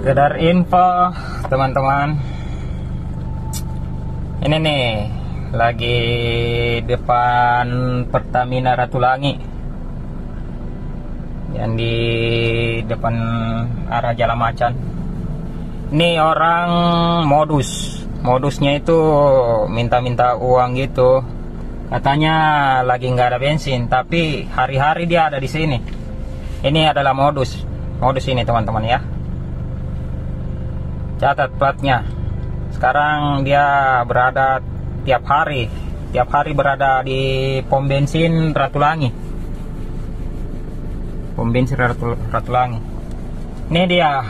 Sekedar info teman-teman, ini nih lagi depan Pertamina Ratulangi, yang di depan arah Jalan Macan. Ini orang modusnya itu minta-minta uang gitu, katanya lagi nggak ada bensin, tapi hari-hari dia ada di sini. Ini adalah modus ini teman-teman ya. Catat platnya. Sekarang dia berada tiap hari berada di pom bensin Ratulangi. Pom bensin Ratulangi. Ini dia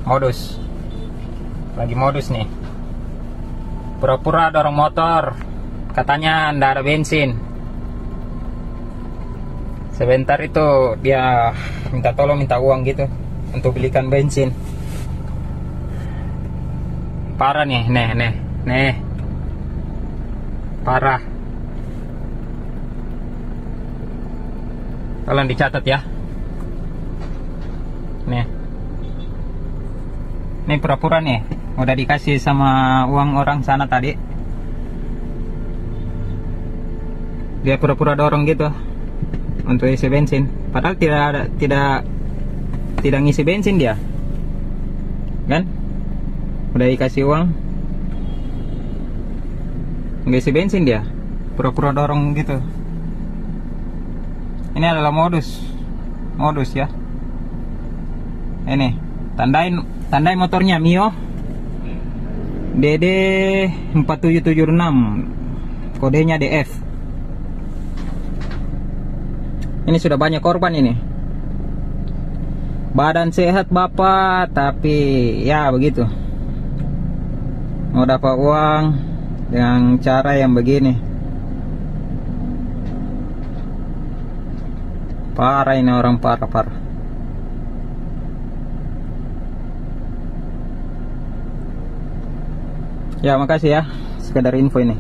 modus. Lagi modus nih. Pura-pura dorong motor. Katanya nggak ada bensin. Sebentar itu dia minta tolong, minta uang gitu untuk belikan bensin. Parah nih, nih. Parah. Tolong dicatat ya. Nih. Ini pura-pura nih, udah dikasih sama uang orang sana tadi. Dia pura-pura dorong gitu untuk isi bensin. Padahal tidak ngisi bensin dia. Kan? Udah dikasih uang, nggak isi bensin dia, pura-pura dorong gitu. Ini adalah modus ya. Ini tandai motornya Mio DD 4776, kodenya DF. Ini sudah banyak korban ini. Badan sehat bapak, tapi ya begitu. Mau dapat uang dengan cara yang begini. Parah ini orang, parah. Ya makasih ya, sekedar info ini.